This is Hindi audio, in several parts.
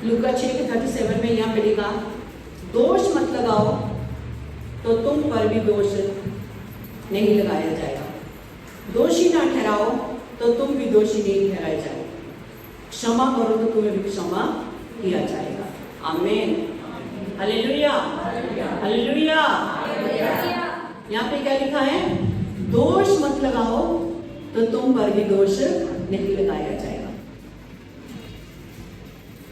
लूका 6:37 में यहाँ पे लिखा, दोष मत लगाओ तो तुम पर भी दोष नहीं लगाया जाएगा, दोषी ना ठहराओ तो तुम भी दोषी नहीं ठहराए जाओ, क्षमा करो तो तुम्हें भी क्षमा किया जाएगा। आमीन, हालेलुया, हालेलुया। यहाँ पे क्या लिखा है? दोष मत लगाओ तो तुम पर भी दोष नहीं लगाया जाएगा।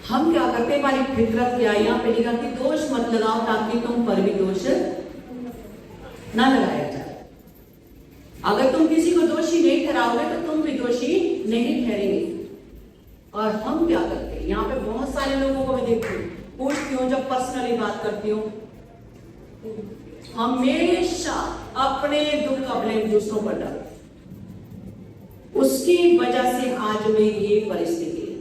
हम क्या करते हैं, हमारी फितरत क्या है? यहाँ पे लिखा कि दोष मत लगाओ ताकि तुम पर भी दोष ना लगाया जाए। अगर तुम किसी को दोषी नहीं ठहराओगे तो तुम भी दोषी नहीं ठहरेंगे। और हम क्या करते हैं, यहाँ पे बहुत सारे लोगों को मैं देखती हूँ, पूछती हूँ, जब पर्सनली बात करती हूँ, हमेशा अपने दुख का ब्लेम दूसरों पर डालते, उसकी वजह से आज मेरी ये परिस्थिति है,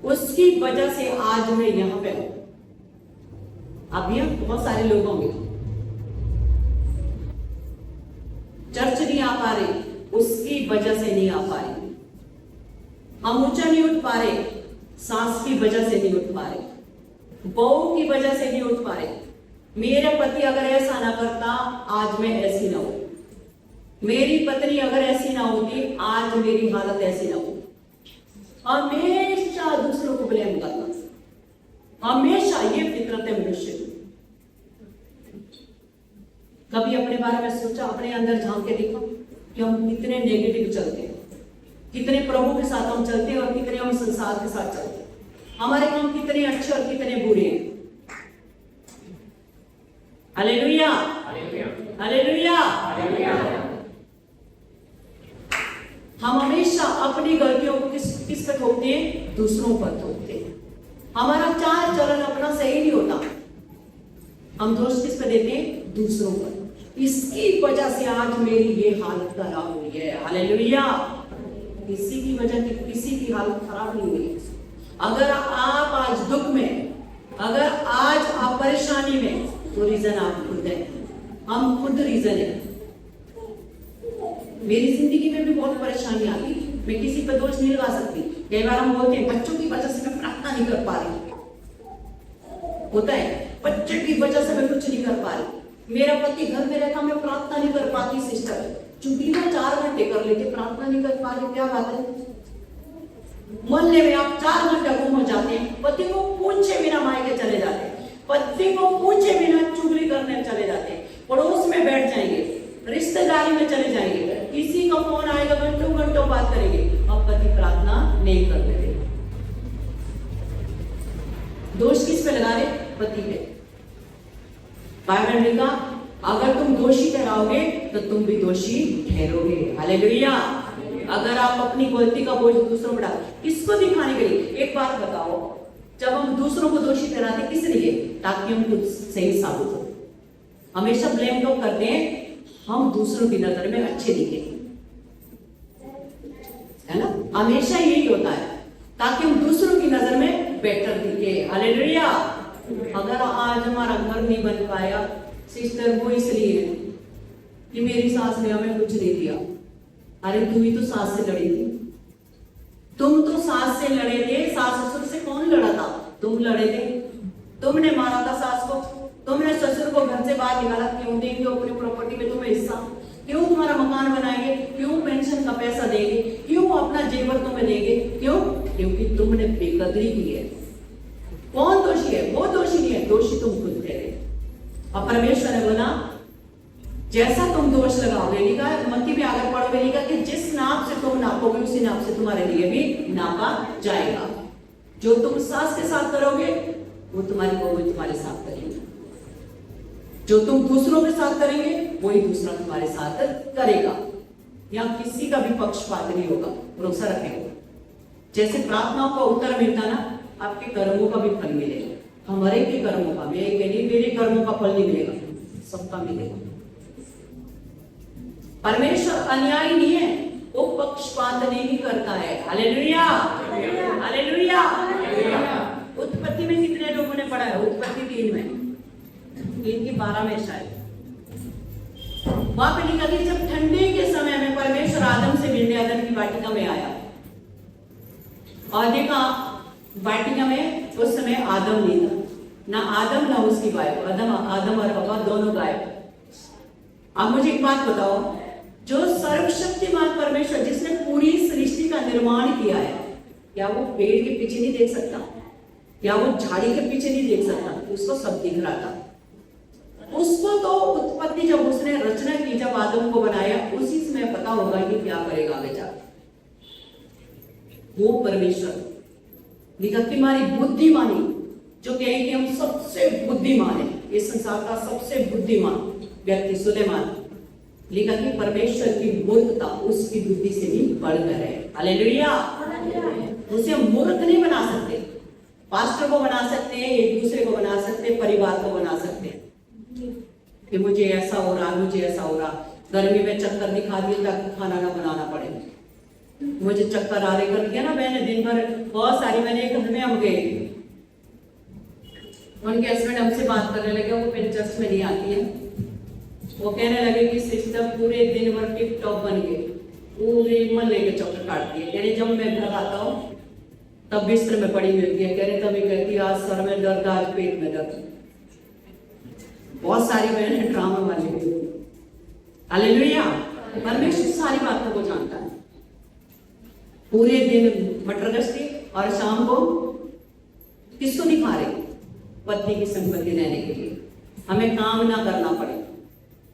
उसकी वजह से आज मैं यहाँ पे हूं। अब यहाँ बहुत सारे लोग होंगे, चर्च नहीं आ पा रहे, उसकी वजह से नहीं आ पा रहे, हम ऊंचा नहीं उठ पा रहे, सास की वजह से नहीं उठ पा रहे, बहू की वजह से नहीं उठ पा रहे, मेरा पति अगर ऐसा ना करता आज मैं ऐसी ना होती, मेरी पत्नी अगर ऐसी ना होती आज मेरी हालत ऐसी ना होती। हमेशा दूसरों को ब्लेम करना, हमेशा, ये फितरत है मनुष्य की। कभी अपने बारे में सोचा, अपने अंदर झांक के देखा कि हम कितने नेगेटिव चलते हैं, कितने प्रभु के साथ हम चलते हैं और कितने हम संसार के साथ चलते हैं, हमारे काम कितने अच्छे और कितने बुरे हैं। Hallelujah, hallelujah. हम हमेशा अपनी गलतियों को किस पे थोपते हैं? दूसरों पर थोपते हैं। हमारा चाल चलन अपना सही नहीं होता, हम दोष किस पे देते हैं? दूसरों पर। इसकी वजह से आज मेरी ये हालत खराब हुई है। हालेलुया। किसी की वजह से किसी की हालत खराब नहीं हुई। अगर आप आज दुख में, अगर आज आप परेशानी में, तो रीजन आप खुद है, हम खुद रीजन है। मेरी जिंदगी में भी बहुत परेशानी आती, मैं किसी पर दोष नहीं लगा सकती। कई बार हम बोलते हैं बच्चों की वजह से मैं प्रार्थना नहीं कर पा रही, होता है, बच्चे की वजह से मैं कुछ नहीं कर पा रही, मेरा पति घर में रहता मैं प्रार्थना नहीं कर पाती। सिस्टर चुटकी में 4 घंटे कर लेते, प्रार्थना नहीं कर पा रही, क्या बात है? मोहल्ले में आप 4 घंटे गुम हो जाते हैं, पति को पूछे बिना मायके चले जाते हैं, पति को पूछे बिना चुगली करने चले जाते हैं, पड़ोस में बैठ जाएंगे, रिश्तेदारी में चले जाएंगे, किसी का फोन आएगा घंटों घंटों बात करेंगे, अब पति प्रार्थना नहीं करने देगा। दोष किस पे लगा रहे? पति पे। बाइबल में लिखा, अगर तुम दोषी ठहराओगे तो तुम भी दोषी ठहरोगे। हालेलुया। अगर आप अपनी गलती का बोझ दूसरों पर डाल, किसको दिखाने के लिए? एक बात बताओ, जब हम दूसरों को दोषी ठहराते किस लिए? ताकि हम खुद सही साबित हो। हमेशा ब्लेम लोग करते हैं हम दूसरों की नजर में अच्छे दिखे, है ना? हमेशा यही होता है, ताकि हम दूसरों की नजर में बेटर दिखे। हालेलुया। अगर आज हमारा घर नहीं बन पाया सिस्टर, वो इसलिए कि मेरी सास ने हमें कुछ नहीं दिया। अरे तू ही तो सास से लड़ी थी, तुम तो सास से लड़े थे। सास ससुर से कौन लड़ा था? तुम लड़े थे, तुमने मारा था सास को, तुमने ससुर को घर से बाहर निकाला। क्यों देंगे अपनी प्रॉपर्टी में तुम्हें हिस्सा? क्यों तुम्हारा मकान बनाएंगे? क्यों पेंशन का पैसा देंगे? क्यों अपना जेवर तुम्हें देंगे? क्यों? क्योंकि तुमने बेकदरी की है। कौन दोषी है? वो दोषी नहीं है, दोषी तुम खुद ठहरे। और परमेश्वर ने बोला जैसा तुम दोष लगाओगे, लिखा मत्ती में आगे पढ़ोगे, लिखा कि जिस नाप से तुम नापोगे उसी नाप से तुम्हारे लिए भी नापा जाएगा। जो तुम सास के साथ करोगे वो तुम्हारी बहू तुम्हारे साथ करेगी, जो तुम दूसरों के साथ करेंगे वही दूसरा तुम्हारे साथ करेगा। यहाँ किसी का भी पक्षपात नहीं होगा, भरोसा रखेंगे। जैसे प्रार्थनाओं का उत्तर मिलता ना, आपके कर्मों का भी फल मिलेगा। हमारे के कर्मों का, मेरे कर्मों का फल नहीं मिलेगा, सबका मिलेगा। परमेश्वर अन्यायी नहीं है, वो पक्षपात नहीं करता है। Hallelujah, hallelujah. उत्पत्ति में कितने लोगों ने पढ़ा है? उत्पत्ति 3 में, 3 की 12 में शायद। वहां पे लिखा कि जब ठंडे के समय में परमेश्वर आदम से मिलने अदन की वाटिका में आया और देखा वाटिका में उस समय आदम नहीं था, ना आदम ना उसकी वाइफ, आदम और हवा दोनों गायब। अब मुझे एक बात बताओ, जो सर्वशक्तिमान परमेश्वर जिसने पूरी सृष्टि का निर्माण किया है, क्या वो पेड़ के पीछे नहीं देख सकता? क्या वो झाड़ी के पीछे नहीं देख सकता? उसको सब दिख रहा था। उसको तो उत्पत्ति जब उसने रचना की, जब आदम को बनाया, उसी समय पता होगा कि क्या करेगा आगे जाकर। वो परमेश्वर लिखा कि हमारी बुद्धिमानी, जो कहे कि हम सबसे बुद्धिमान है, इस संसार का सबसे बुद्धिमान व्यक्ति सुलेमान, लिखा कि परमेश्वर की मूर्खता उसकी बुद्धि से भी बढ़कर है। हालेलुया। उसे हम मूर्ख नहीं बना सकते। पास्टर को बना सकते हैं, एक दूसरे को बना सकते हैं, परिवार को बना सकते हैं कि मुझे ऐसा हो रहा, मुझे ऐसा हो रहा। गर्मी में चक्कर दिखा दिए ताकि खाना ना बनाना पड़े। मुझे चक्कर आ रहे कर दिया ना मैंने, दिन भर बहुत सारी, मैंने एक घर में हम गए, उनके हस्बैंड हमसे बात करने लगे, वो मेरे चर्च में नहीं आती है। वो कहने लगे कि सिस्टर पूरे दिन भर टिप टॉप बन गए, पूरे मन लेके चक्कर काटती है। कह रहे जब मैं घर आता हूँ तब बिस्तर में पड़ी मिलती है। कह रहे तभी कहती है आज सर में दर्द, आज पेट में दर्द। बहुत सारी बहनें ड्रामा वाली हुई। हालेलुया। परमेश्वर सारी बातों को जानता है। पूरे दिन मटर गश्ती और शाम को किसको दिखा रहे? पत्नी की संपत्ति लेने के लिए। हमें काम ना करना पड़े।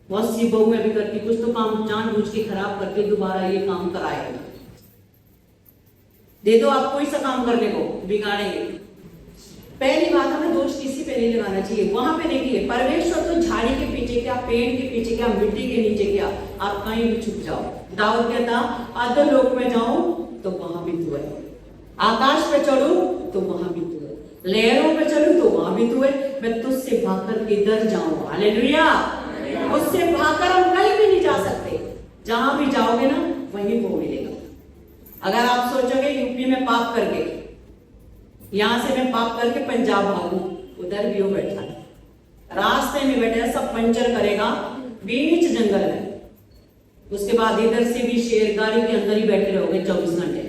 बहुत सी बहुएं भी करती, कुछ तो काम जानबूझ के खराब करके दोबारा ये काम कराएगा। दे दो आप कोई सा काम करने को, बिगाड़ेंगे। पहली बात, हमें दोष किसी पे नहीं लगाना चाहिए। वहां पे देखिए, परमेश्वर तो झाड़ी के पीछे क्या, पेड़ के पीछे क्या, मिट्टी के नीचे क्या, आप कहीं भी छुप जाओ। दाऊद कहता अधोलोक में जाऊं तो वहां भी तू है, आकाश पे चढ़ूं तो वहां भी तू है, लहरों पे चलूं तो वहां भी तू है, मैं तुझसे भागकर किधर जाऊं। हालेलुया। उससे भागकर हम कहीं भी नहीं जा सकते। जहां भी जाओगे ना वहीं वो मिलेगा। अगर आप सोचोगे यूपी में पाप करके, यहां से मैं पाप करके पंजाब भागू, उधर भी वो बैठा है, रास्ते में बैठा, सब पंचर करेगा बीच जंगल में। उसके बाद इधर से भी शेर गाड़ी के अंदर ही बैठे रहोगे 24 घंटे।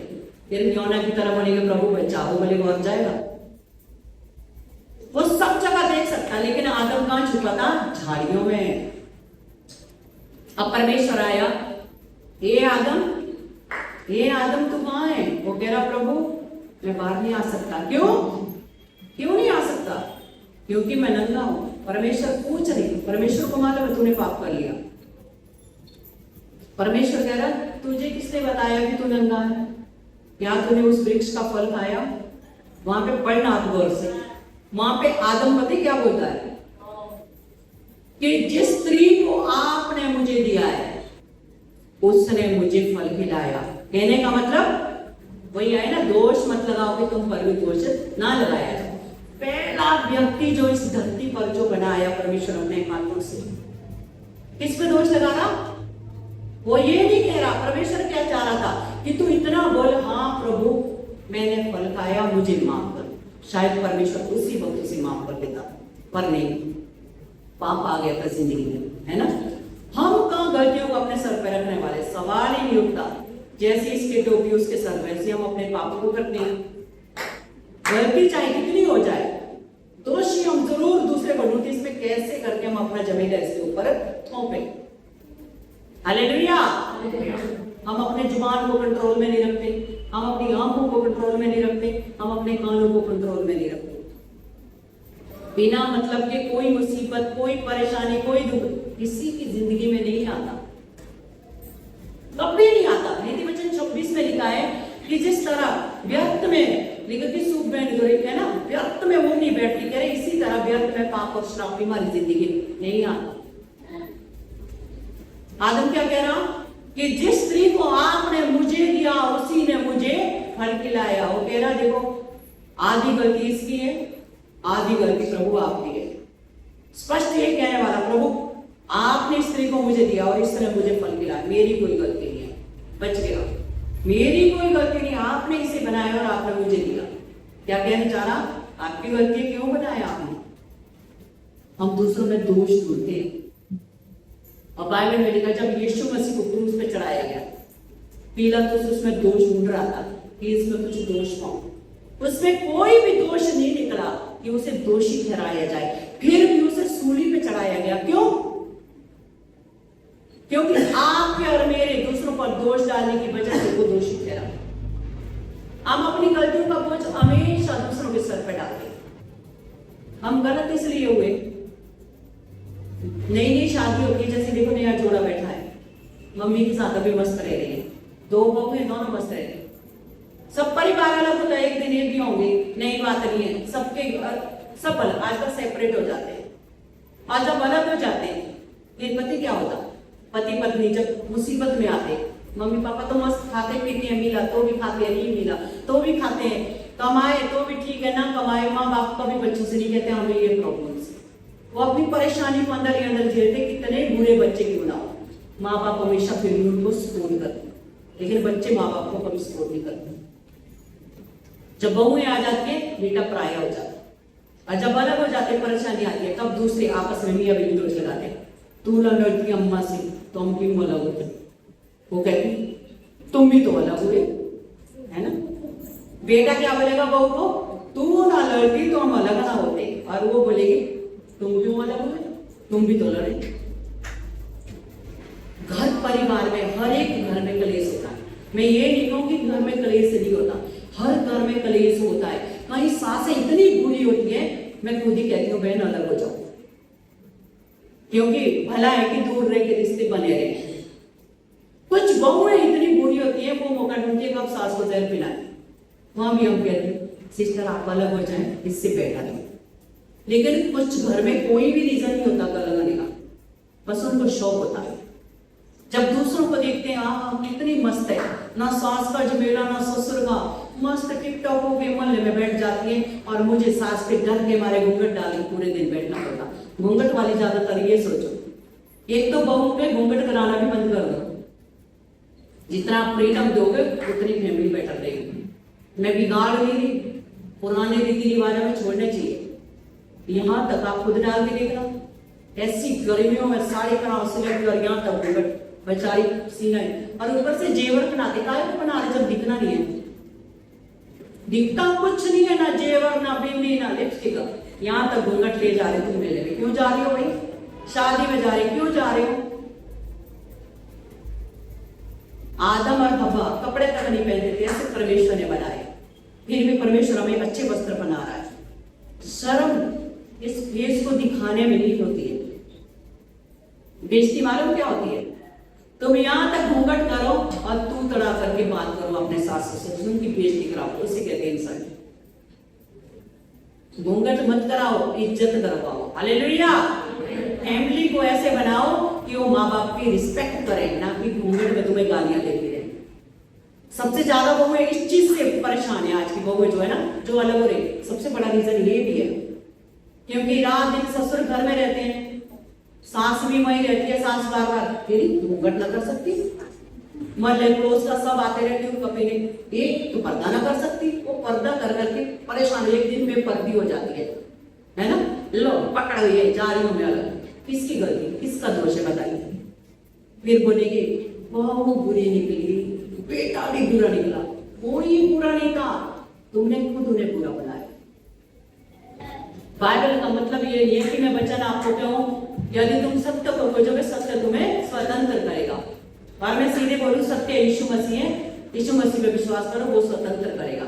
फिर न्योना की तरह बोलेंगे प्रभु बचाओ, बोलेगा और जाएगा। वो सब जगह देख सकता, लेकिन आदम कहां छुपा था? झाड़ियों में। अब परमेश्वर आया, ये आदम तू कहां है? वो कह रहा प्रभु मैं बाहर नहीं आ सकता। क्यों नहीं आ सकता? क्योंकि मैं नंगा हूं। परमेश्वर पूछ रही, परमेश्वर को मालूम है तूने पाप कर लिया। परमेश्वर कह रहा तुझे किसने बताया कि तू नंगा है? क्या तूने उस वृक्ष का फल खाया? वहां पे पढ़ना गौर से, वहां पे आदम पति क्या बोलता है कि जिस स्त्री को आपने मुझे दिया है उसने मुझे फल खिलाया। कहने का मतलब वही है ना, दोष मत लगाओ कि तुम पर भी दोष ना लगाया जाए। पहला व्यक्ति जो इस धरती पर जो बनाया परमेश्वर अपने हाथों से, किस पे दोष लगा रहा? वो ये नहीं कह रहा, परमेश्वर क्या चाह रहा था कि तू इतना बोल हाँ प्रभु मैंने फल खाया मुझे माफ कर। शायद परमेश्वर उसी वक्त उसे माफ कर देता, पर नहीं, पाप आ गया था जिंदगी में, है ना। हम कहां गलतियों को अपने सर पर रखने वाले, सवाल ही नहीं उठता। जैसे इसके टोपी उसके सर पर, ऐसे हम अपने पापों को करते हैं। गलती चाहे कितनी हो जाए, दोषी हम जरूर दूसरे को नोटिस में कैसे करके हम अपना जमीला इसके ऊपर थोपे। हालेलुया। हम अपने जुबान को कंट्रोल में नहीं रखते, हम अपनी आंखों को कंट्रोल में नहीं रखते, हम अपने कानों को कंट्रोल में नहीं रखते। बिना मतलब के कोई मुसीबत, कोई परेशानी, कोई दुख किसी की जिंदगी में नहीं आता, कभी नहीं आता। नीति वचन 26 में लिखा है कि जिस तरह व्यर्थ में, लिखा कि सूख बहन जो है ना, व्यर्थ में वो नहीं बैठती, कह रहे इसी तरह व्यर्थ में पाप और श्राप हमारी जिंदगी नहीं आता। आदम क्या कह रहा कि जिस स्त्री को आपने मुझे दिया उसी ने मुझे फल खिलाया। वो कह रहा देखो आधी गलती इसकी है, आधी गलती प्रभु आपकी है। स्पष्ट ये कहने वाला, प्रभु आपने स्त्री को मुझे दिया और इसने मुझे फल खिलाया, मेरी कोई गलती नहीं है, बच गया, मेरी कोई गलती नहीं, आपने इसे बनाया और आपने मुझे दिया। क्या कहना चाह रहा? आपकी गलती क्यों बनाया आपने? हम दूसरों में दोष ढूंढते हैं। और बाइबल में लिखा जब यीशु मसीह को क्रूस पे चढ़ाया गया, पिलातुस उसमें दोष ढूंढ रहा था कि इसमें कुछ दोष पाऊं, उसमें कोई भी दोष नहीं निकला कि उसे दोषी ठहराया जाए, फिर भी उसे सूली पे चढ़ाया गया। क्यों? क्योंकि आपके और मेरे दूसरों पर दोष डालने की वजह से वो दोषी ठहरा। हम अपनी गलतियों का बोझ हमेशा दूसरों के सर पर डालते। हम गलत इसलिए हुए, नई नई शादी होती है, जैसे देखो नया जोड़ा बैठा है, मम्मी के साथ अभी मस्त रह रही है, दो बहू है, दोनों मस्त रह रहे हैं, सब परिवार अलग होता है, एक दिन एक भी होंगे, नई बात नहीं है, सबके सब अलग आजकल सेपरेट हो जाते हैं। और जब अलग हो जाते हैं फिर पति क्या होता, पति पत्नी जब मुसीबत में आते, मम्मी पापा तो मस्त खाते पीते हैं, मिला तो भी खाते हैं, नहीं मिला तो भी खाते हैं, कमाए तो भी ठीक है, ना कमाए माँ बाप कभी बच्चों से नहीं कहते हमें ये प्रॉब्लम्स। वो अपनी परेशानी को अंदर ही अंदर झेलते, कितने बुरे बच्चे क्यों ना हो, माँ बाप हमेशा फिर भी उनको सपोर्ट करते, लेकिन बच्चे माँ बाप को कभी सपोर्ट नहीं करते। जब बहुएं आ जाती है बेटा पराया हो जाता, और जब अलग हो जाते परेशानी आती है, तब दूसरे आपस में मियां बीवी दोष लगाते, तू लड़ती अम्मा से तो हम क्यों अलग होते, वो कहती तुम भी तो अलग हुए, है ना। बेटा क्या बोलेगा बहू को, तू ना लड़ती तो हम अलग ना होते, और वो बोलेगी तुम क्यों अलग हुए, तुम भी तो लड़े। घर परिवार में हर एक घर में कलेश होता है। मैं ये नहीं कहूं कि घर में कलेश नहीं होता, हर घर में कलेश होता है। कहीं सासें इतनी बुरी होती है, मैं खुद ही कहती हूँ बहन अलग हो जाओ, क्योंकि भला है कि दूर रह के रिश्ते बने रहे। कुछ बहुएं इतनी बुरी होती है, वो मौका ढूंढती है कब सास को जहर पिलाए, वहां भी हम कहते हैं सिस्टर आप अलग हो जाए, इससे बेटा नहीं। लेकिन कुछ घर में कोई भी रीजन नहीं होता अलग होने का, बस उनको शौक होता है। जब दूसरों को देखते हैं हाँ कितनी मस्त है, ना सास का झमेला ना ससुर का, मस्त टिकटॉक होके मोहल्ले में बैठ जाती है, और मुझे सास के डर के मारे घूंघट डाले पूरे दिन बैठना पड़ता। घूंघट वाली ज्यादातर ये सोचो, एक तो बहू पे घूंघट कराना भी बंद कर दो, जितना आप फ्रीडम दोगे उतनी फैमिली बेटर रहेगी। मैं बिगाड़ नहीं रही, पुराने रीति रिवाजों में छोड़ने चाहिए। यहाँ तक आप खुद डाल के देखना, ऐसी गर्मियों में साड़ी कराओ सिलेक्ट और यहाँ तक घूंघट बेचारी सीना है, और ऊपर से जेवर बनाते, काहे को बना रहे जब दिखना नहीं है, दिखता कुछ नहीं है, ना जेवर ना बिंदी ना लिपस्टिक, यहाँ तक घूंघट ले जा रहे तुम मेले में। क्यों जा रही हो भाई, शादी में जा रहे, क्यों जा रहे हो। आदम और हवा कपड़े तक नहीं पहनते थे, ऐसे परमेश्वर ने बनाए, फिर भी परमेश्वर हमें अच्छे वस्त्र बना रहा है। शर्म इस फेस को दिखाने में नहीं होती है, बेइज्जती मालूम क्या होती है, तुम यहाँ तक घूंघट करो और तू तड़ा करके बात करो अपने सास ससुर, उनकी बेइज्जती कराओ, उसे कहते हैं इंसान। घूंघट मत कराओ, इज्जत करवाओ। हालेलुया। फैमिली को ऐसे बनाओ कि वो माँ बाप की रिस्पेक्ट करें, ना कि घूंघट में तुम्हें गालियां देती रहे। सबसे ज्यादा बहुएं इस चीज से परेशान है आज की बहुएं जो है ना, जो अलग हो रही, सबसे बड़ा रीजन ये भी है क्योंकि रात दिन ससुर घर में रहते हैं, सास भी वही रहती है, सास बार बार फिर घूंघट न कर सकती, मल्ले क्लोज का सब आते रहते हैं कभी नहीं, एक तो पर्दा ना कर सकती, वो पर्दा कर करके परेशान, एक दिन में पर्दी हो जाती है ना। लो पकड़ हुई है, जा रही हूं मैं अलग, किसकी गलती, किसका दोष है बताइए। फिर बोलेंगे बहुत बुरी निकली, बेटा भी बुरा निकला, कोई बुरा नहीं था, तुमने खुद उन्हें बुरा बनाया। बाइबल का मतलब ये नहीं है कि मैं वचन आपको कहूं यदि तुम सत्य को खोजोगे सत्य तुम्हें स्वतंत्र करेगा, और मैं सीधे बोलूं सत्य यीशु मसीह है, यीशु मसीह पे विश्वास करो वो स्वतंत्र करेगा,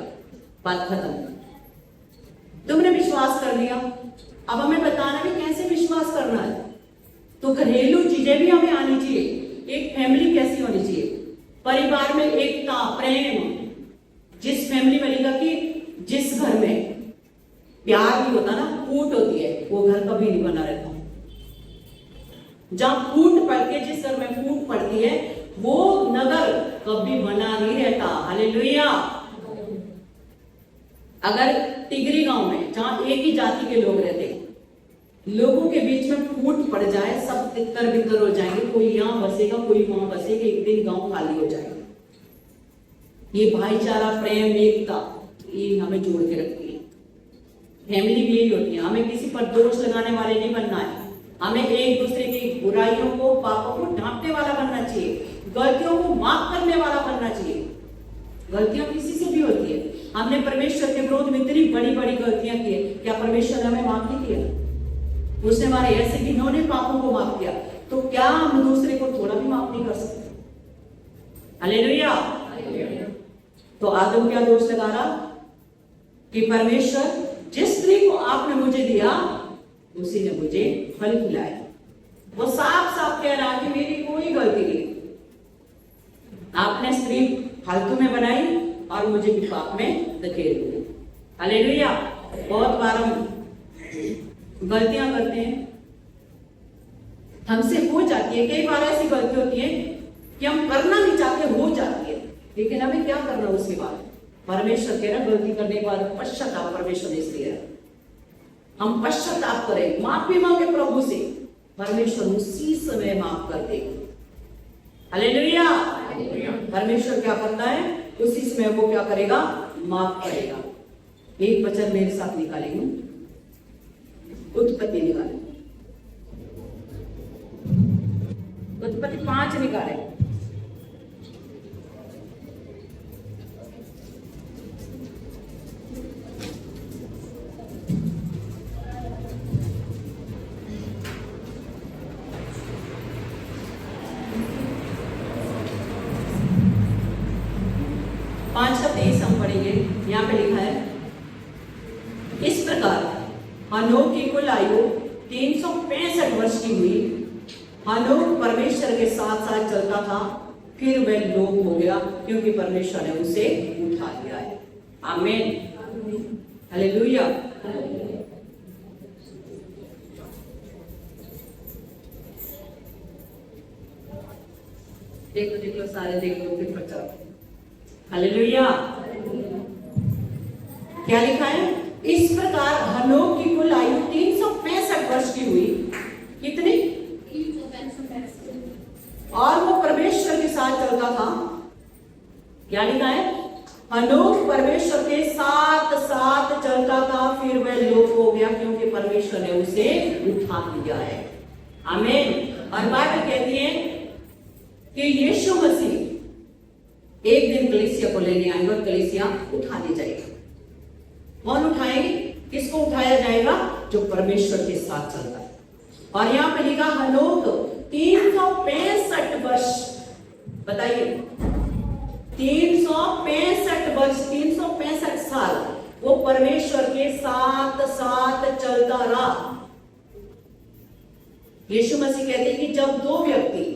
बात खत्म। तुमने विश्वास कर लिया, अब हमें बताना है कैसे विश्वास करना है। तो घरेलू चीजें भी हमें आनी चाहिए, एक फैमिली कैसी होनी चाहिए, परिवार में एकता प्रेम, जिस फैमिली में लिखा कि जिस घर में प्यार भी होता ना फूट होती है, वो घर कभी नहीं बना रहता। जहां फूट पड़ती है, जिस घर में फूट पड़ती है वो नगर कभी बना नहीं रहता। हालेलुया। अगर टिगरी गांव में जहां एक ही जाति के लोग रहते, लोगों के बीच में फूट पड़ जाए, सब तितर बितर हो जाएंगे, कोई यहां बसेगा कोई वहां बसेगा, एक दिन गांव खाली हो जाएगा। ये भाईचारा प्रेम एकता ये हमें जोड़ के रखती है। फैमिली भी यही होती है, हमें किसी पर दोष लगाने वाले नहीं बनना है, हमें एक दूसरे की बुराइयों को पापों को ढांपने वाला बनना चाहिए, गलतियों को माफ करने वाला बनना चाहिए। गलतियां किसी से भी होती है, हमने परमेश्वर के विरोध में इतनी बड़ी बड़ी गलतियां की है, क्या परमेश्वर ने हमें माफ नहीं किया? उसने हमारे ऐसे घिनौने पापों को माफ किया, तो क्या हम दूसरे को थोड़ा भी माफ नहीं कर सकते? हालेलुया। तो आदम क्या दोष लगा रहा कि परमेश्वर जिस स्त्री को आपने मुझे दिया उसी ने मुझे फल खिलाया। वो साफ साफ कह रहा कि मेरी कोई गलती नहीं, आपने स्त्री फालतू में बनाई और मुझे भी पाप में धकेल दिया। हालेलुया। बहुत बार हम गलतियां करते हैं, हमसे हो जाती है, कई बार ऐसी गलती होती है कि हम करना नहीं चाहते, हो जाती है, लेकिन हमें क्या करना उसके बाद? परमेश्वर कह रहा गलती करने के बाद पश्चाताप परमेश्वर ने इसलिए हम पश्चाताप करें, माफी मांगे प्रभु से, परमेश्वर उसी समय माफ कर देगा। हालेलुया। परमेश्वर क्या करता है? उसी समय वो क्या करेगा? माफ करेगा। एक वचन मेरे साथ निकालेंगे, उत्पत्ति निकालेंगे, उत्पत्ति 5 निकालें। हम पढ़ेंगे। यहाँ पे लिखा है, इस प्रकार हनोक की कुल आयु 365 वर्ष की हुई। हनोक परमेश्वर के साथ साथ चलता था, फिर वह लोप हो गया क्योंकि परमेश्वर ने उसे उठा लिया है। आमीन। हालेलुया। देख लो सारे देख लो, फिर बचाओ। हालेलुया। क्या लिखा है? इस प्रकार हनोक की कुल आयु 365 वर्ष की हुई। कितनी? और वो परमेश्वर के साथ चलता था। क्या लिखा है? हनोक परमेश्वर के साथ साथ चलता था, फिर वह लोप हो गया क्योंकि परमेश्वर ने उसे उठा लिया है। आमीन। और बाइबल कहती है कि यीशु मसीह एक दिन कलीसिया को लेने आएगा और कलीसिया उठा ली जाएगी। कौन उठाएगी? किसको उठाया जाएगा? जो परमेश्वर के साथ चलता है। और यहाँ पे लिखा हनोक 365 वर्ष। बताइए, 365 वर्ष, 365 साल वो परमेश्वर के साथ साथ चलता रहा। यीशु मसीह कहते हैं कि जब दो व्यक्ति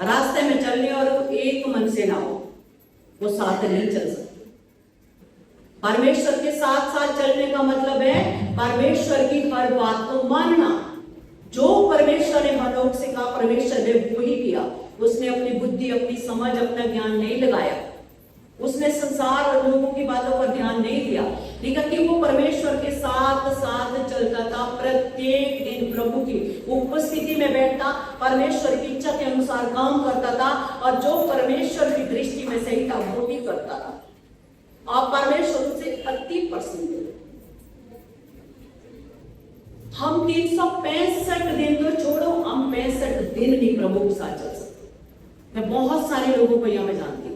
रास्ते में चलने और एक मन से ना हो, वो साथ नहीं चल सकते। परमेश्वर के साथ साथ चलने का मतलब है परमेश्वर की हर बात को मानना। जो परमेश्वर ने हनोक से कहा, परमेश्वर ने वो ही किया। उसने अपनी बुद्धि, अपनी समझ, अपना ज्ञान नहीं लगाया। उसने संसार और लोगों की बातों पर ध्यान नहीं दिया, लेकिन कि वो परमेश्वर के साथ साथ चलता था। प्रत्येक दिन प्रभु की उपस्थिति में बैठता, परमेश्वर की इच्छा के अनुसार काम करता था, और जो परमेश्वर की दृष्टि में सही था वो ही करता था, और परमेश्वर उसे अति प्रसन्न थे। हम 365 दिन तो छोड़ो, हम 65 दिन नहीं प्रभु के साथ चल सकते। मैं बहुत सारे लोगों को यहाँ पे जानती हूँ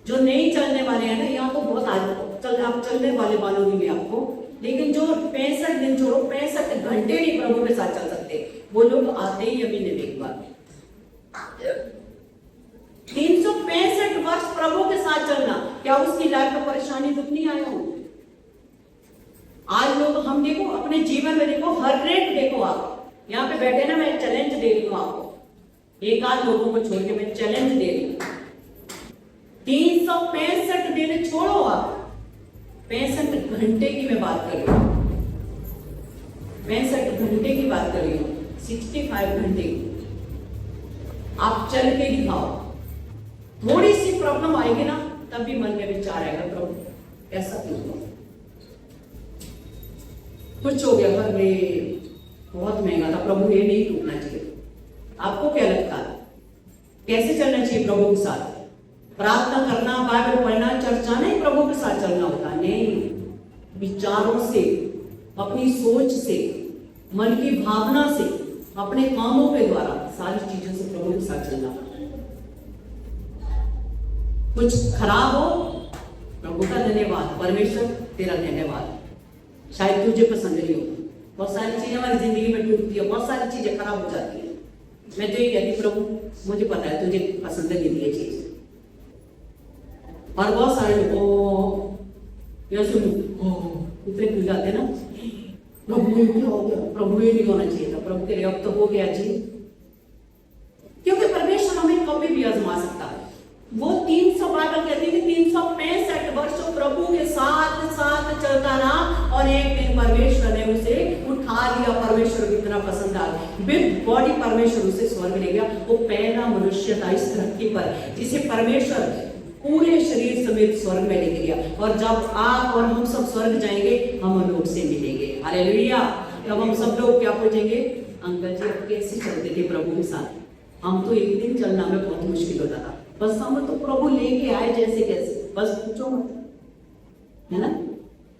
जो नहीं चलने वाले हैं ना, यहाँ तो बहुत आप चलने वाले मालूम नहीं आपको, लेकिन जो 65 दिन छोड़ो, 65 घंटे नहीं प्रभु के साथ चल सकते, वो लोग आते ही अभी नहीं एक बार। 365 वर्ष प्रभु के साथ चलना, क्या उसकी लाइफ में परेशानी दुख नहीं आया हो? आज लोग, हम देखो अपने जीवन में देखो, हर रेट देखो, आप यहाँ पे बैठे ना, मैं चैलेंज दे रही हूँ आपको, एक आध लोगों को छोड़ के मैं चैलेंज दे रही हूँ। 365 दिन छोड़ो, आप 65 घंटे की मैं बात कर रही हूँ, 65 घंटे की बात कर रही हूँ, 65 घंटे आप चल के दिखाओ। थोड़ी सी प्रॉब्लम आएगी ना, तब भी मन में विचार आएगा, प्रभु ऐसा क्यों हुआ, कुछ हो गया, अरे बहुत महंगा था, प्रभु ये नहीं टूटना चाहिए। आपको क्या लगता है कैसे चलना चाहिए प्रभु के साथ? प्रार्थना करना, बाइबल पढ़ना, चर्चा नहीं प्रभु के साथ चलना होता, नहीं। विचारों से, अपनी सोच से, मन की भावना से, अपने कामों के द्वारा, सारी चीजों से प्रभु के साथ चलना। कुछ खराब हो प्रभु का धन्यवाद, परमेश्वर तेरा धन्यवाद। शायद तुझे पसंद नहीं हो, बहुत सारी चीजें हमारी जिंदगी में टूटती है, बहुत सारी चीजें खराब हो जाती है। मैं तो ये कहती प्रभु मुझे पता है तुझे पसंद नहीं ये चीज। और बहुत सारे लोग इतने खुल जाते ना, प्रभु ये क्या हो गया, प्रभु ये नहीं होना चाहिए था, प्रभु तेरे अब तो हो गया जी। क्योंकि परमेश्वर हमें कभी भी आजमा सकता है। वो 300 बाइबल कहती है कि 365 वर्षों प्रभु के साथ साथ चलता रहा और एक दिन परमेश्वर ने उसे उठा लिया। परमेश्वर को इतना पसंद आ गया, विद बॉडी परमेश्वर उसे स्वर्ग ले गया। वो पहला मनुष्य था इस धरती पर जिसे परमेश्वर पूरे शरीर समेत स्वर्ग में लेके गया। और जब आप और हम सब स्वर्ग जाएंगे हम लोग से मिलेंगे, हालेलुया। तब हम सब लोग क्या पूछेंगे, अंकल जी आप कैसे चलते थे प्रभु के साथ? हम तो एक दिन चलना में बहुत मुश्किल होता था, बस हम तो प्रभु लेके आए जैसे कैसे, बस पूछो मत, है ना।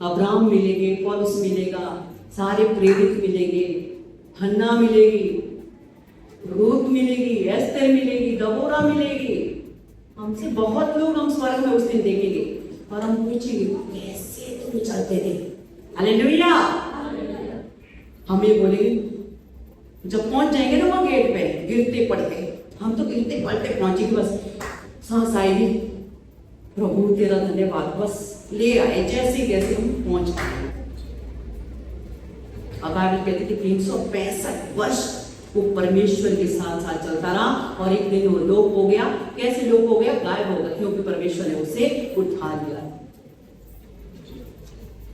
अब्राहम मिलेंगे, पौलुस मिलेगा, सारे प्रेरित मिलेंगे, हन्ना मिलेगी, रूत मिलेगी, एस्तर मिलेगी, दबोरा मिलेगी, हमसे बहुत लोग हम स्वर्ग में उस दिन देखेंगे और हम पूछेंगे कैसे तुम चलते थे, हालेलुया। हम ये बोलेंगे, जब पहुंच जाएंगे ना वहां गेट पे गिरते पड़ते, हम तो गिरते पड़ते पहुंचेंगे, बस सांस आएगी, प्रभु तेरा धन्यवाद, बस ले आए जैसे कैसे हम पहुंच गए। अब बाइबल कहती थी 365 वर्ष वो परमेश्वर के साथ साथ चलता रहा और एक दिन वो लोप हो गया। कैसे लोप हो गया? गायब हो गया, क्योंकि परमेश्वर ने उसे उठा लिया।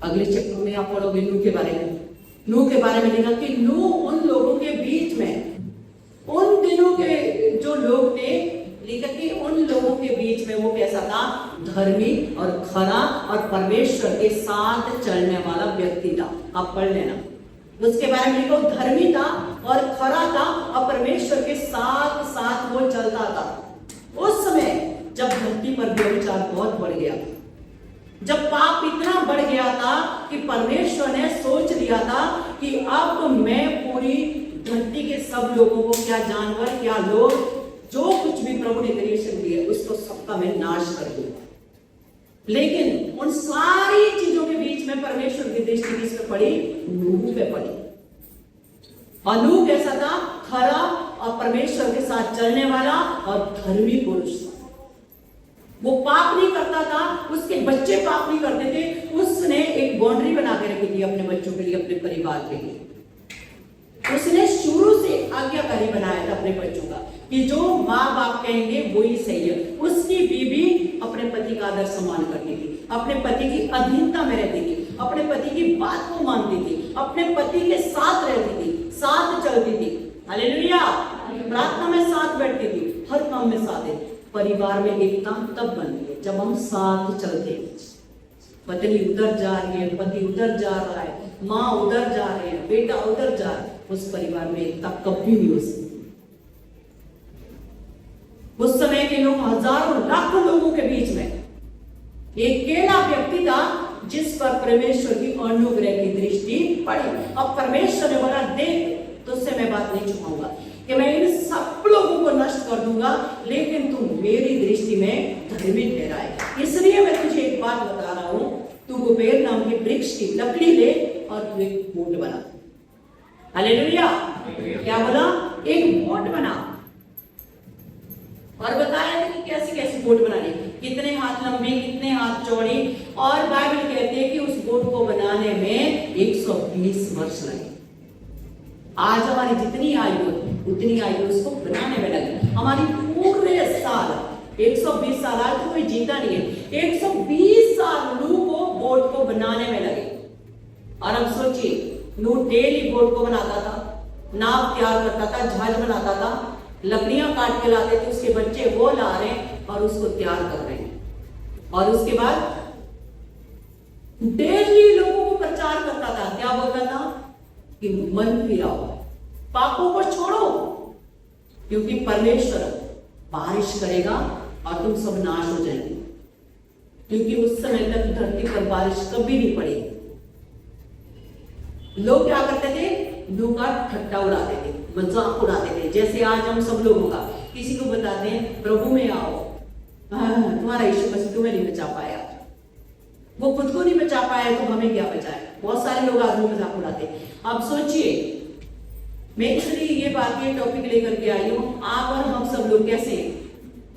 अगले चैप्टर में आप पढ़ोगे नूह के बारे में। नूह के बारे में लिखा कि नूह उन लोगों के बीच में, उन दिनों के जो लोग थे, लिखा कि उन लोगों के बीच में वो कैसा था? धर्मी और खरा और परमेश्वर के साथ चलने वाला व्यक्ति था। आप पढ़ लेना, उसके बारे में लिखो, धर्मी था और खरा था और परमेश्वर के साथ साथ वो चलता था। उस समय जब धरती पर व्यभिचार बहुत बढ़ गया, जब पाप इतना बढ़ गया था कि परमेश्वर ने सोच लिया था कि अब मैं पूरी धरती के सब लोगों को, क्या जानवर क्या लोग, जो कुछ भी प्रभु ने क्रिएशन दी है उसको सबका मैं नाश कर दूंगा। लेकिन उन सारी चीजों के बीच में परमेश्वर की दृष्टि किस पे पड़ी? नूह पे पड़ी। और नूह कैसा था? खरा और परमेश्वर के साथ चलने वाला और धर्मी पुरुष था। वो पाप नहीं करता था, उसके बच्चे पाप नहीं करते थे। उसने एक बाउंड्री बना के रखी थी अपने बच्चों के लिए, अपने परिवार के लिए। उसने शुरू से आज्ञाकारी बनाया था अपने बच्चों का कि जो माँ बाप कहेंगे वही सही है। उसकी बीवी अपने पति का आदर सम्मान करती थी, अपने पति की अधीनता में रहती थी, अपने पति की बात को मानती थी, अपने पति के साथ रहती थी, साथ चलती थी, हालेलुया। प्रार्थना में साथ बैठती थी, हर काम में साथ है। परिवार में एकता तब बनती है जब हम साथ चलते हैं। पत्नी उधर जा रही है, पति उधर जा रहा है, माँ उधर जा रही है, बेटा उधर जा रहा है, उस परिवार में एकता कभी नहीं हो सकती। उस समय के लोग हजारों लाखों लोगों के बीच में एक अकेला व्यक्ति था जिस पर परमेश्वर की अनुग्रह की दृष्टि पड़ी। अब परमेश्वर ने बोला, देख तुझसे मैं बात नहीं छुपाऊंगा कि मैं इन सब लोगों को नष्ट कर दूंगा, लेकिन तू मेरी दृष्टि में धर्मी ठहराए। इसलिए मैं तुझे एक बात बता रहा हूं, तू गोबेर नाम के वृक्ष की लकड़ी ले और तू एक बोट बना। हालेलुया। क्या बोला? एक बोट बना। और बताया कि कैसी कैसी बोट बनानी, कितने हाथ लंबी, कितने हाथ चौड़ी। और बाइबल कहती है कि उस बोट को बनाने में 120 वर्ष लगे। आज हमारी जितनी आयु उतनी आयु उसको बनाने में लगी। हमारी पूरे साल 120 साल, आज तो कोई जीता नहीं है, 120 साल नूह को बोट को बनाने में लगे। और अब सोचिए, नूह डेली बोट को बनाता था, नाव तैयार करता था, जहाज बनाता था, लकड़ियां काट के लाते थे, उसके बच्चे वो ला रहे हैं और उसको तैयार कर रहे हैं। और उसके बाद डेली लोगों को प्रचार करता था। क्या बोलता था? कि मन फिराओ, पापों को छोड़ो, क्योंकि परमेश्वर बारिश करेगा और तुम सब नाश हो जाएंगे। क्योंकि उस समय तक धरती पर बारिश कभी नहीं पड़ी। लोग क्या करते थे? नूह का ठट्टा उड़ाते थे, मजाक उड़ाते थे। जैसे आज हम सब लोगों का किसी को बताते हैं प्रभु में आओ, तुम्हारा यीशु मसीह तुम्हें नहीं बचा पाया, वो खुद को नहीं बचा पाया तो हमें क्या बचाए। बहुत सारे लोग आदमी मजाक उड़ाते। अब सोचिए, मैं इसलिए ये बात ये टॉपिक लेकर के आई हूं, आप और हम सब लोग कैसे,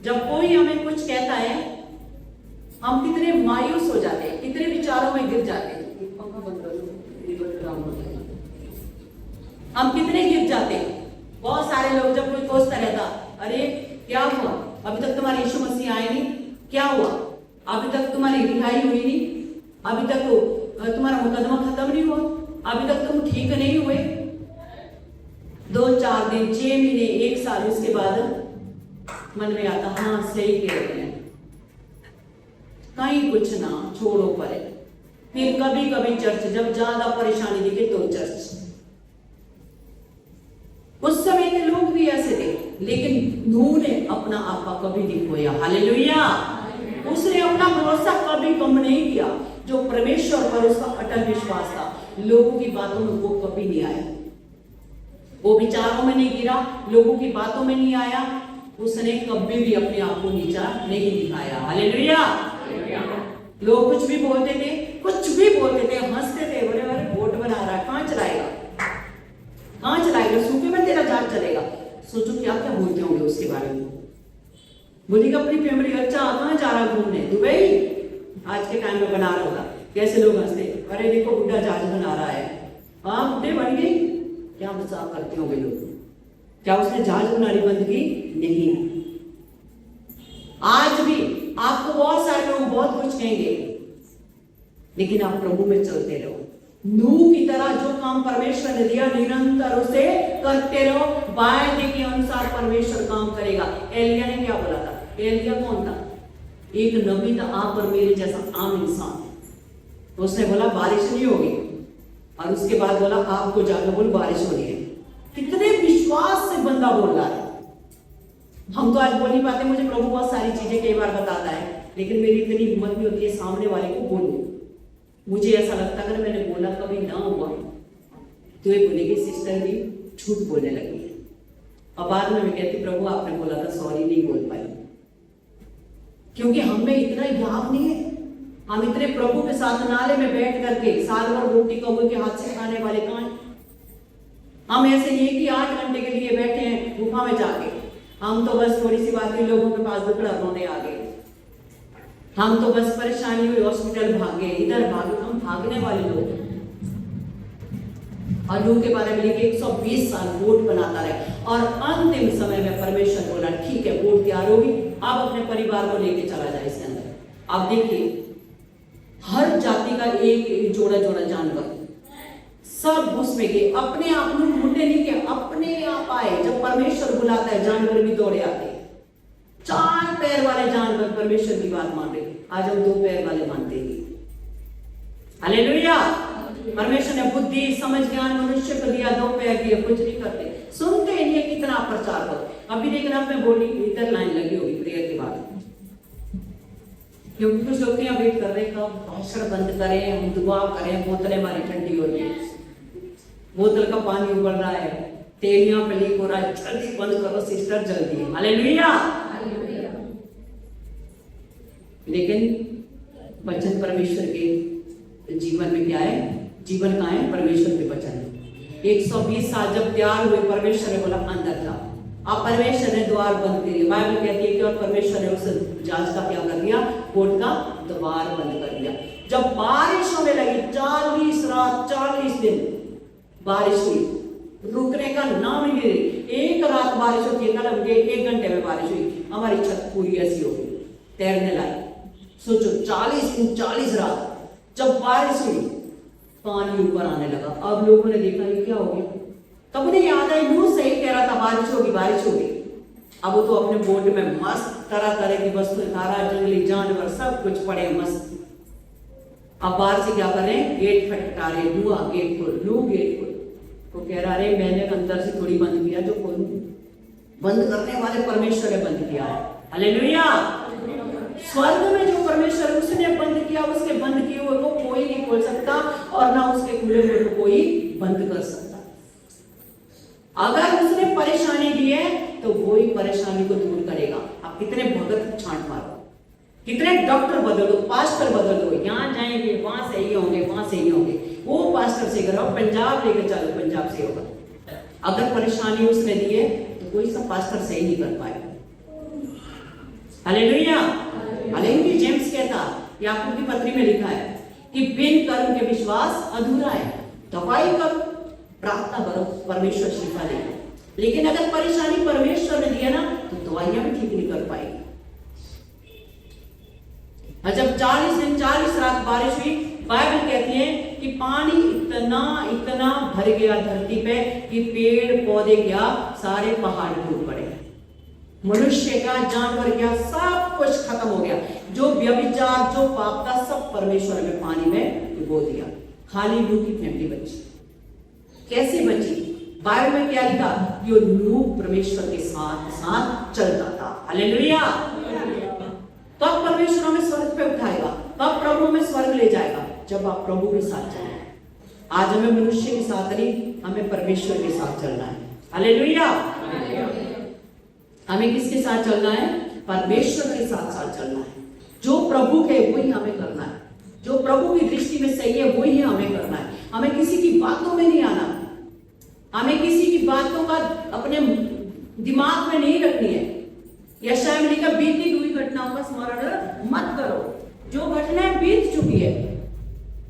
जब कोई हमें कुछ कहता है हम कितने मायूस हो जाते हैं, कितने विचारों में गिर जाते हैं। हम कितने गिर जाते हैं। बहुत सारे लोग जब कोई सोचता रहता, अरे क्या हुआ, अभी तक तुम्हारे यीशु मसीह आए नहीं, क्या हुआ, अभी तक तुम्हारी रिहाई हुई नहीं, अभी तक तो तुम्हारा मुकदमा खत्म नहीं हुआ, अभी तक तुम ठीक नहीं हुए। 2-4 दिन, 6 महीने, 1 साल, उसके बाद मन में आता, हाँ सही कह रहे हैं, कहीं कुछ ना, छोड़ो परे। फिर कभी कभी चर्च, जब ज्यादा परेशानी दिखे तो चर्च। उस समय के लोग भी ऐसे थे, लेकिन नूह ने अपना आपा कभी नहीं खोया। हालेलुया। उसने अपना भरोसा कभी कम नहीं किया। जो परमेश्वर पर उसका अटल विश्वास था, लोगों की बातों में वो कभी नहीं आया, वो विचारों में नहीं गिरा, लोगों की बातों में नहीं आया, उसने कभी भी अपने आप को नीचा नहीं दिखाया। हालेलुया। लोग कुछ भी बोलते थे, कुछ भी बोलते थे, हंसते थे, बोले अरे बोट बना रहा है, कहां चलाएगा, कहां चलाएगा, सूखे में तेरा जहाज चलेगा। सोचो क्या क्या बोलते होंगे उसके बारे में। बोलेगा अपनी फैमिली, अच्छा कहां जा रहा घूमने, दुबई, आज के टाइम में बना रहा होगा। कैसे लोग हंसते, अरे देखो बुढ़ा जहाज बना रहा है, हाँ बुढ़े बन गई, क्या मजाक करते होंगे लोग। क्या उसने जहाज बनानी बंद की? नहीं। आज भी आपको बहुत सारे लोग बहुत कुछ कहेंगे, लेकिन आप प्रभु में चलते रहो। नूह की तरह जो काम परमेश्वर ने दिया, निरंतर उसे करते रहो। वायदे के अनुसार परमेश्वर काम करेगा। एलिया ने क्या बोला था? एलिया कौन था? एक नबी था, आप और मेरे जैसा आम इंसान। तो उसने बोला बारिश नहीं होगी, और उसके बाद बोला आपको जाकर बोल बारिश हो रही है। कितने विश्वास से बंदा बोल रहा है। हम तो आज बोल नहीं पाते, मुझे प्रभु बहुत सारी चीजें कई बार बताता है, लेकिन मेरी इतनी हिम्मत नहीं होती है सामने वाले को बोलूं। मुझे ऐसा लगता है अगर मैंने बोला कभी ना हुआ तो ये बोलेगी सिस्टर भी झूठ बोलने लगी है। और बाद में मैं कहती प्रभु आपने बोला था, सॉरी नहीं बोल पाई, क्योंकि हमें इतना याद नहीं है। हम इतने प्रभु के साथ नाले में बैठ करके साल भर रोटी कौवे के हाथ से खाने वाले कहां? हम ऐसे नहीं कि 8 घंटे के लिए बैठे हैं गुफा में जाके। हम तो बस थोड़ी सी बात हुई, लोगों के पास दुखड़ा रोने आ गए। हम तो बस परेशानी हुई, हॉस्पिटल भागे, इधर भागे। हम भागने वाले लोग। और नूह के बारे में लिखे 120 साल बोट बनाता रहे, और अंतिम समय में परमेश्वर बोला ठीक है बोट तैयार होगी, आप अपने परिवार को लेके चला जाए इसके अंदर। आप देखिए हर जाति का एक जोड़ा जोड़ा जानवर सब उसमें के अपने आप को ढूंढने नहीं के अपने आप आए। जब परमेश्वर बुलाता है जानवर भी दौड़े आते। 4 पैर वाले जानवर परमेश्वर की बात मान रहे, आज हम 2 पैर वाले मानते हैं। हालेलुया। परमेश्वर ने बुद्धि समझ ज्ञान मनुष्य को दिया, 2 पैर दिए, कुछ नहीं करते, सुनते नहीं है। कितना प्रचार करो। अभी लेकिन आप में बोली इधर लाइन लगी होगी प्रेयर के बाद, क्योंकि कुछ लोग यहाँ वेट कर रहे हैं कब भाषण बंद करें, हम दुआ करें, बोतलें हमारी ठंडी हो रही है, बोतल का पानी उबल रहा है, तेल यहाँ पे लीक हो रहा है, जल्दी बंद करो सिस्टर जल्दी। हालेलुया। लेकिन वचन परमेश्वर के जीवन में क्या है? जीवन कहाँ है? परमेश्वर के वचन। 120 साल जब तैयार हुए, परमेश्वर ने बोला अंदर जाओ। अब परमेश्वर ने द्वार बंद किए। बाइबल कहती है कि और परमेश्वर ने उस जहाज का क्या कर दिया? बोट का द्वार बंद कर दिया। जब बारिश होने लगी, 40 रात 40 दिन बारिश हुई, रुकने का नाम ही नहीं। एक रात बारिश होती है, कल 1 घंटे में बारिश हुई, हमारी छत पूरी ऐसी हो गई, तैरने लाई। सोचो 40 दिन 40 रात जब बारिश हुई, पानी ऊपर आने लगा। अब लोगों ने देखा ये क्या हो गया, तब उन्हें याद आई नूह सही कह रहा था बारिश होगी बारिश होगी। अब वो तो अपने बोट में मस्त तरह तरह की वस्तुएं, तारा जंगली जानवर सब कुछ पड़े मस्त। अब बाहर से क्या कर रहे हैं? गेट खटखटा रहे, नूह गेट खोल, नूह गेट खोल। तो कह रहा है मैंने अंदर से थोड़ी बंद किया, जो खोलूं, बंद करने वाले परमेश्वर ने बंद किया है। हालेलुया। स्वर्ग में जो परमेश्वर उसने बंद किया, उसके बंद किए हुए को कोई नहीं खोल सकता, और ना उसके खुले हुए को कोई बंद कर सकता। अगर उसने परेशानी दी है तो वो ही परेशानी को दूर करेगा। आप कितने भगत छांट मारो, कितने डॉक्टर बदल दो, पास्टर बदल दो, यहाँ जाएंगे वहां से ही होंगे, वहां से ही होंगे, वो पास्टर से करो, पंजाब लेकर चलो, पंजाब से होगा। अगर परेशानी उसने दी है तो कोई सा पास्टर सही नहीं कर पाएगा। हालेलुया। हालेलुया। जेम्स कहता, याकूब की पत्री में लिखा है कि बिन कर्म के विश्वास अधूरा है। दवाई करो, प्रार्थना करो, परमेश्वर शिफा देगा। लेकिन अगर परेशानी परमेश्वर ने दिया ना तो दवाइयां भी ठीक नहीं कर पाएगी। जब 40 दिन 40 रात बारिश हुई, बाइबल कहती है कि पानी इतना इतना भर गया धरती पे कि पेड़ पौधे क्या, सारे पहाड़ टूट पड़े, मनुष्य का, जानवर क्या, सब कुछ खत्म हो गया। जो व्यभिचार, जो पाप था, सब परमेश्वर ने पानी में डुबो दिया। खाली नूह की फैमिली बची। कैसे बची? बाइबल में क्या लिखा? यो नूह परमेश्वर के साथ साथ चलता था। हालेलुया। कब परमेश्वर हमें स्वर्ग पे उठाएगा? कब प्रभु में स्वर्ग ले जाएगा? जब आप प्रभु के साथ चलें। आज हमें मनुष्य के साथ नहीं, हमें परमेश्वर के साथ चलना है। हालेलुया। हमें किसके साथ चलना है? परमेश्वर के साथ साथ चलना है। जो प्रभु के वही हमें करना है, जो प्रभु की दृष्टि में सही है वही हमें करना है। हमें किसी की बातों में नहीं आना, हमें किसी की बातों का अपने दिमाग में नहीं रखनी है। यशायाह में लिखा, बीती हुई घटनाओं का स्मरण मत करो। जो घटनाएं बीत चुकी है,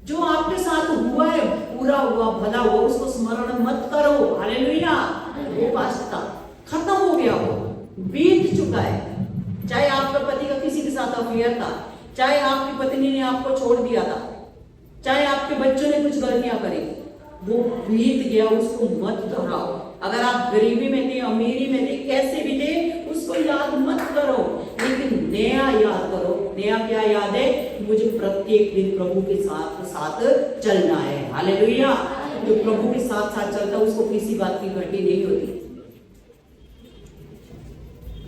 जो आपके साथ हुआ है, पूरा हुआ, भला हुआ, उसको स्मरण मत करो। हालेलुया। वो वास्ता खत्म हो गया, वो बीत चुका है। चाहे आपका पति का किसी के साथ अफेयर था, चाहे आपकी पत्नी ने आपको छोड़ दिया था, चाहे आपके बच्चों ने कुछ गलतियां करी, वो बीत गया, उसको मत दोहराओ। अगर आप गरीबी में थे, अमीरी में थे, कैसे भी थे, उसको याद मत करो, लेकिन नया याद करो। नया क्या याद है? मुझे प्रत्येक दिन प्रभु के साथ साथ चलना है। हालेलुया। जो प्रभु के साथ साथ चलता है उसको किसी बात की घटी नहीं होती।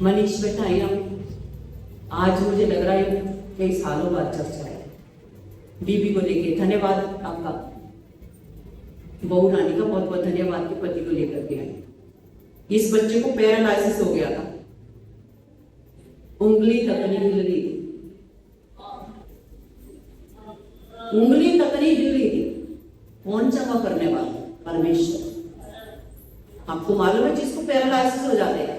मनीष बेटा यहाँ आज मुझे लग रहा है कई सालों बाद चर्चा है बीबी को लेके। धन्यवाद आपका, बहू रानी का बहुत बहुत धन्यवाद कि पति को लेकर के आए। इस बच्चे को पैरालाइसिस हो गया था, उंगली तक नहीं हिल रही थी, उंगली तक नहीं हिल रही थी। कौन चंगा करने वाला? परमेश्वर। आपको मालूम है जिसको पैरालाइसिस हो जाते हैं,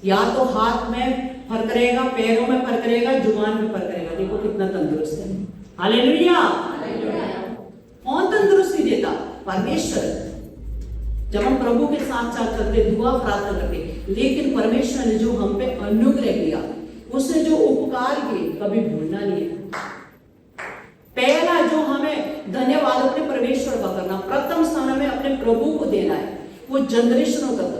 या तो हाथ में फर्क रहेगा, पैरों में फर्क रहेगा, जुबान में फर्क रहेगा। देखो कितना तंदुरुस्त है। हालेलुया। कौन तंदुरुस्ती देता? परमेश्वर। जब हम प्रभु के साथ साथ चलते, दुआ प्रार्थना करते, लेकिन परमेश्वर ने जो हम पे अनुग्रह किया, उसने जो उपकार किए, कभी भूलना नहीं है। पहला जो हमें धन्यवाद अपने परमेश्वर का करना, प्रथम स्थान हमें अपने प्रभु को देना है। वो जनरेशनों तक,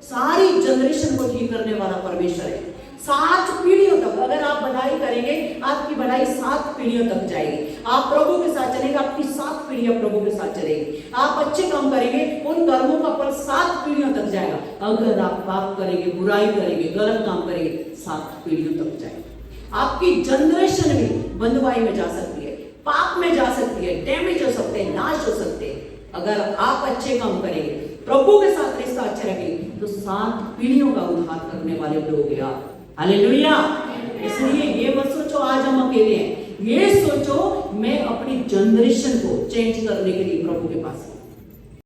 सारी जनरेशन को ठीक करने वाला परमेश्वर है। 7 पीढ़ियों तक अगर आप बढ़ाई करेंगे, आपकी बढ़ाई 7 पीढ़ियों तक जाएगी। आप प्रभु के साथ चलेंगे, आपकी 7 पीढ़ियां प्रभु के साथ चलेगी। आप अच्छे काम करेंगे, उन कर्मों का फल 7 पीढ़ियों तक जाएगा। अगर आप पाप करेंगे, बुराई करेंगे, गलत काम करेंगे, 7 पीढ़ियों तक जाएगा। आपकी जनरेशन भी बंधुआई में जा सकती है, पाप में जा सकती है, डैमेज हो सकते हैं, नाश हो सकते हैं। अगर आप अच्छे काम करेंगे, प्रभु के साथ रिश्ता अच्छा रखेंगे, तो 7 पीढ़ियों का उद्धार करने वाले लोग हैं आप। हालेलुया। इसलिए ये मत सोचो आज हम अकेले हैं, ये सोचो मैं अपनी जनरेशन को चेंज करने के लिए प्रभु के पास